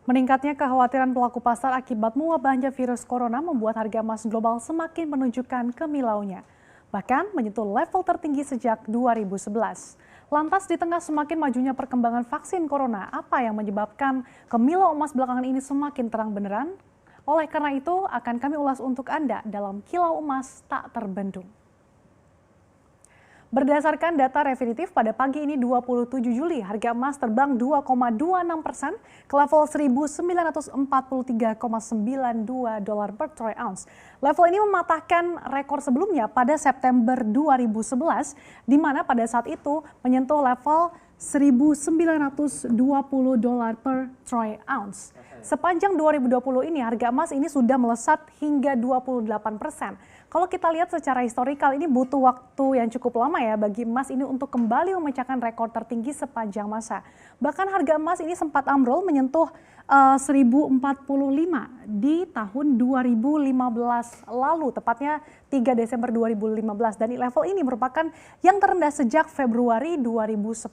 Meningkatnya kekhawatiran pelaku pasar akibat mewabahnya virus corona membuat harga emas global semakin menunjukkan kemilaunya. Bahkan menyentuh level tertinggi sejak 2011. Lantas di tengah semakin majunya perkembangan vaksin corona, apa yang menyebabkan kemilau emas belakangan ini semakin terang benderang? Oleh karena itu, akan kami ulas untuk Anda dalam Kilau Emas Tak Terbendung. Berdasarkan data definitif pada pagi ini 27 Juli, harga emas terbang 2,26% ke level 1.943,92 dolar per troy ounce. Level ini mematahkan rekor sebelumnya pada September 2011, di mana pada saat itu menyentuh level 1.920 dolar per troy ounce. Sepanjang 2020 ini, harga emas ini sudah melesat hingga 28%. Kalau kita lihat secara historikal, ini butuh waktu yang cukup lama ya bagi emas ini untuk kembali memecahkan rekor tertinggi sepanjang masa. Bahkan harga emas ini sempat ambrol menyentuh 1045 di tahun 2015 lalu, tepatnya 3 Desember 2015. Dan level ini merupakan yang terendah sejak Februari 2010.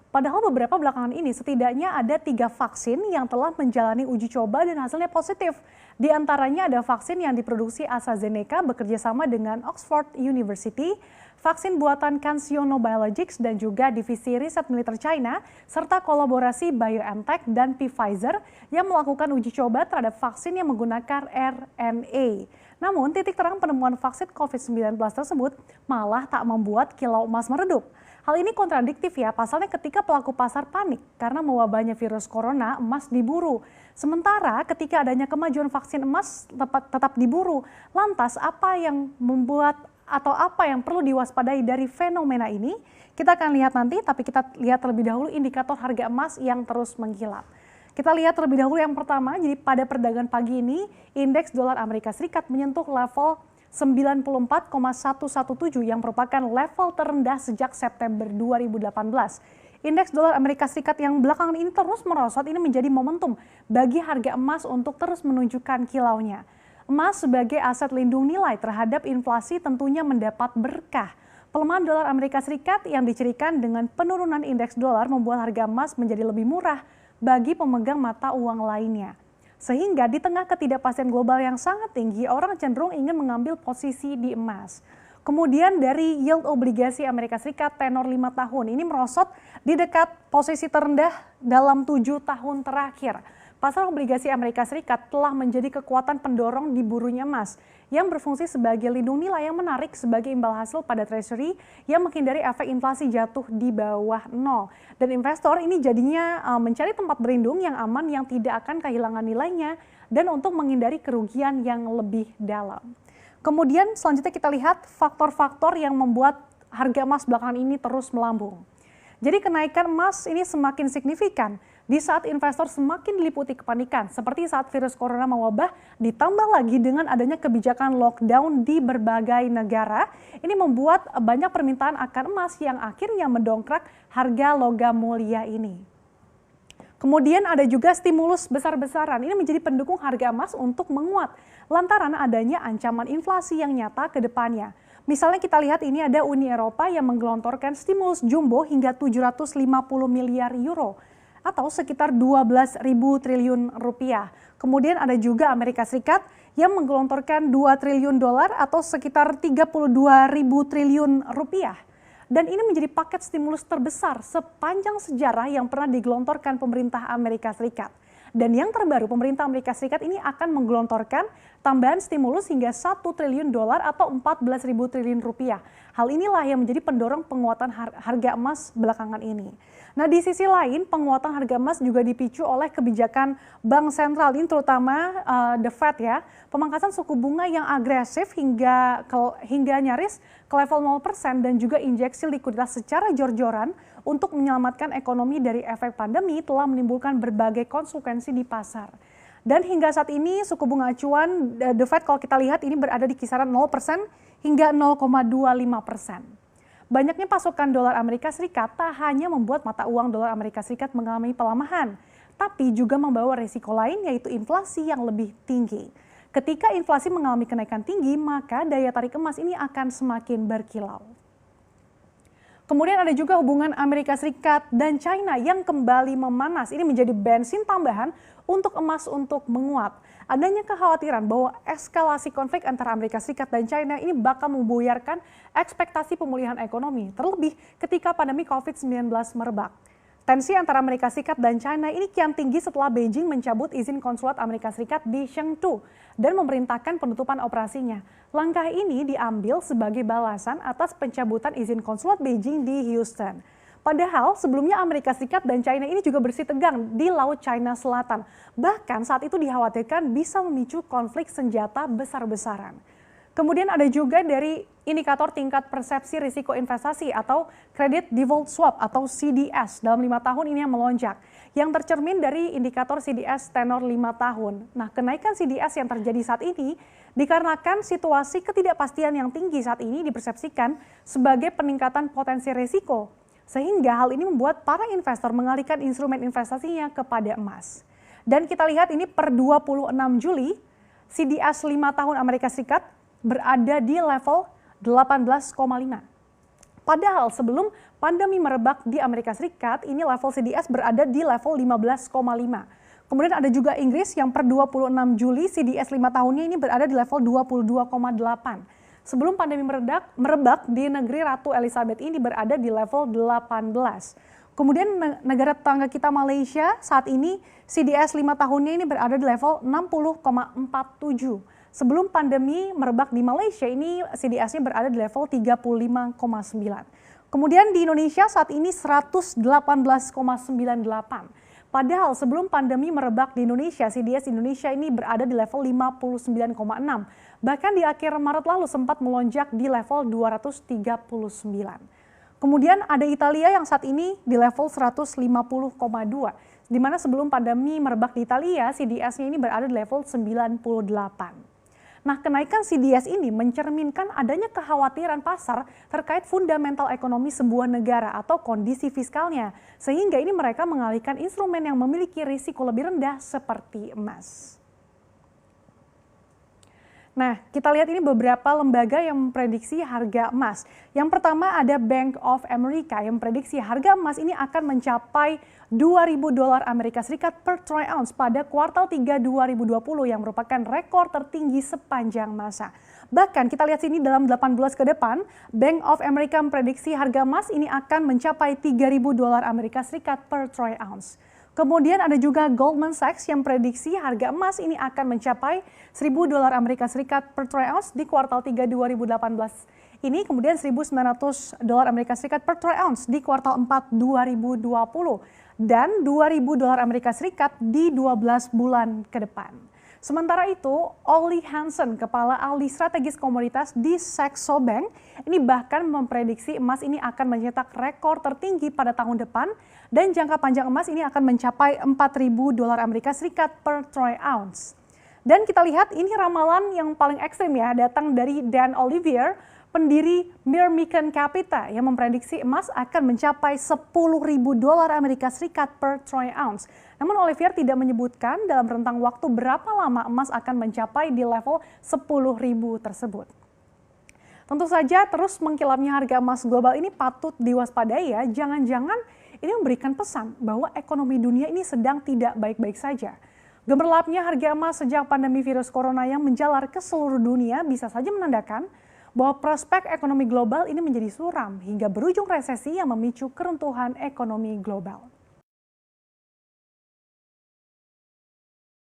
Padahal beberapa belakangan ini setidaknya ada 3 vaksin yang telah menjalani uji coba dan hasilnya positif. Di antaranya ada vaksin yang diproduksi AstraZeneca bekerjasama dengan Oxford University, vaksin buatan CanSino Biologics dan juga divisi riset militer China, serta kolaborasi BioNTech dan Pfizer yang melakukan uji coba terhadap vaksin yang menggunakan RNA. Namun titik terang penemuan vaksin COVID-19 tersebut malah tak membuat kilau emas meredup. Hal ini kontradiktif ya, pasalnya ketika pelaku pasar panik karena mewabahnya virus corona, emas diburu. Sementara ketika adanya kemajuan vaksin, emas tetap diburu. Lantas apa yang membuat atau apa yang perlu diwaspadai dari fenomena ini? Kita akan lihat nanti, tapi kita lihat terlebih dahulu indikator harga emas yang terus mengkilap. Kita lihat terlebih dahulu yang pertama, jadi pada perdagangan pagi ini, indeks dolar Amerika Serikat menyentuh level 94,117 yang merupakan level terendah sejak September 2018. Indeks dolar Amerika Serikat yang belakangan ini terus merosot ini menjadi momentum bagi harga emas untuk terus menunjukkan kilaunya. Emas sebagai aset lindung nilai terhadap inflasi tentunya mendapat berkah. Pelemahan dolar Amerika Serikat yang dicirikan dengan penurunan indeks dolar membuat harga emas menjadi lebih murah bagi pemegang mata uang lainnya. Sehingga di tengah ketidakpastian global yang sangat tinggi, orang cenderung ingin mengambil posisi di emas. Kemudian dari yield obligasi Amerika Serikat tenor 5 tahun ini merosot di dekat posisi terendah dalam 7 tahun terakhir. Pasar obligasi Amerika Serikat telah menjadi kekuatan pendorong diburunya emas yang berfungsi sebagai lindung nilai yang menarik sebagai imbal hasil pada treasury yang menghindari efek inflasi jatuh di bawah nol. Dan investor ini jadinya mencari tempat berlindung yang aman yang tidak akan kehilangan nilainya dan untuk menghindari kerugian yang lebih dalam. Kemudian selanjutnya kita lihat faktor-faktor yang membuat harga emas belakangan ini terus melambung. Jadi kenaikan emas ini semakin signifikan di saat investor semakin diliputi kepanikan, seperti saat virus corona mewabah, ditambah lagi dengan adanya kebijakan lockdown di berbagai negara. Ini membuat banyak permintaan akan emas yang akhirnya mendongkrak harga logam mulia ini. Kemudian ada juga stimulus besar-besaran, ini menjadi pendukung harga emas untuk menguat, lantaran adanya ancaman inflasi yang nyata ke depannya. Misalnya kita lihat ini ada Uni Eropa yang menggelontorkan stimulus jumbo hingga 750 miliar euro atau sekitar 12.000 triliun rupiah. Kemudian ada juga Amerika Serikat yang menggelontorkan 2 triliun dolar atau sekitar 32.000 triliun rupiah. Dan ini menjadi paket stimulus terbesar sepanjang sejarah yang pernah digelontorkan pemerintah Amerika Serikat. Dan yang terbaru, pemerintah Amerika Serikat ini akan menggelontorkan tambahan stimulus hingga 1 triliun dolar atau 14.000 triliun rupiah. Hal inilah yang menjadi pendorong penguatan harga emas belakangan ini. Nah, di sisi lain, penguatan harga emas juga dipicu oleh kebijakan Bank Sentral, ini terutama The Fed ya. Pemangkasan suku bunga yang agresif hingga nyaris ke level 0% dan juga injeksi likuiditas secara jor-joran untuk menyelamatkan ekonomi dari efek pandemi telah menimbulkan berbagai konsekuensi di pasar. Dan hingga saat ini suku bunga acuan The Fed kalau kita lihat ini berada di kisaran 0% hingga 0,25%. Banyaknya pasokan dolar Amerika Serikat tak hanya membuat mata uang dolar Amerika Serikat mengalami pelemahan, tapi juga membawa risiko lain yaitu inflasi yang lebih tinggi. Ketika inflasi mengalami kenaikan tinggi, maka daya tarik emas ini akan semakin berkilau. Kemudian ada juga hubungan Amerika Serikat dan China yang kembali memanas. Ini menjadi bensin tambahan untuk emas untuk menguat. Adanya kekhawatiran bahwa eskalasi konflik antara Amerika Serikat dan China ini bakal membuyarkan ekspektasi pemulihan ekonomi, terlebih ketika pandemi COVID-19 merebak. Tensi antara Amerika Serikat dan China ini kian tinggi setelah Beijing mencabut izin konsulat Amerika Serikat di Chengdu dan memerintahkan penutupan operasinya. Langkah ini diambil sebagai balasan atas pencabutan izin konsulat Beijing di Houston. Padahal sebelumnya Amerika Serikat dan China ini juga bersitegang di Laut China Selatan. Bahkan saat itu dikhawatirkan bisa memicu konflik senjata besar-besaran. Kemudian ada juga dari indikator tingkat persepsi risiko investasi atau Credit Default Swap atau CDS dalam 5 tahun ini yang melonjak. Yang tercermin dari indikator CDS tenor 5 tahun. Nah, kenaikan CDS yang terjadi saat ini dikarenakan situasi ketidakpastian yang tinggi saat ini dipersepsikan sebagai peningkatan potensi risiko. Sehingga hal ini membuat para investor mengalihkan instrumen investasinya kepada emas. Dan kita lihat ini per 26 Juli, CDS 5 tahun Amerika Serikat berada di level 18,5. Padahal sebelum pandemi merebak di Amerika Serikat, ini level CDS berada di level 15,5. Kemudian ada juga Inggris yang per 26 Juli CDS 5 tahunnya ini berada di level 22,8. Sebelum pandemi merebak di negeri Ratu Elizabeth ini berada di level 18. Kemudian negara tetangga kita Malaysia saat ini CDS 5 tahunnya ini berada di level 60,47. Sebelum pandemi merebak di Malaysia ini CDS-nya berada di level 35,9. Kemudian di Indonesia saat ini 118,98. Padahal sebelum pandemi merebak di Indonesia, CDS Indonesia ini berada di level 59,6. Bahkan di akhir Maret lalu sempat melonjak di level 239. Kemudian ada Italia yang saat ini di level 150,2. Di mana sebelum pandemi merebak di Italia, CDS-nya ini berada di level 98. Nah, kenaikan CDS ini mencerminkan adanya kekhawatiran pasar terkait fundamental ekonomi sebuah negara atau kondisi fiskalnya. Sehingga ini mereka mengalihkan instrumen yang memiliki risiko lebih rendah seperti emas. Nah, kita lihat ini beberapa lembaga yang memprediksi harga emas. Yang pertama ada Bank of America yang memprediksi harga emas ini akan mencapai $2.000 Amerika Serikat per troy ounce pada kuartal 3 2020 yang merupakan rekor tertinggi sepanjang masa. Bahkan kita lihat sini dalam 8 bulan ke depan, Bank of America memprediksi harga emas ini akan mencapai $3.000 Amerika Serikat per troy ounce. Kemudian ada juga Goldman Sachs yang prediksi harga emas ini akan mencapai $1.000 Amerika Serikat per troy ounce di kuartal 3 2018 ini, kemudian $1.900 Amerika Serikat per troy ounce di kuartal 4 2020 dan $2.000 Amerika Serikat di 12 bulan ke depan. Sementara itu, Ollie Hansen, kepala ahli strategis komoditas di Saxo Bank, ini bahkan memprediksi emas ini akan mencetak rekor tertinggi pada tahun depan dan jangka panjang emas ini akan mencapai $4.000 Amerika Serikat per troy ounce. Dan kita lihat ini ramalan yang paling ekstrim ya, datang dari Dan Olivier, pendiri Mirmican Capital yang memprediksi emas akan mencapai $10.000 Amerika Serikat per troy ounce. Namun Olivier tidak menyebutkan dalam rentang waktu berapa lama emas akan mencapai di level 10.000 tersebut. Tentu saja terus mengkilapnya harga emas global ini patut diwaspadai ya. Jangan-jangan ini memberikan pesan bahwa ekonomi dunia ini sedang tidak baik-baik saja. Gemerlapnya harga emas sejak pandemi virus corona yang menjalar ke seluruh dunia bisa saja menandakan bahwa prospek ekonomi global ini menjadi suram hingga berujung resesi yang memicu keruntuhan ekonomi global.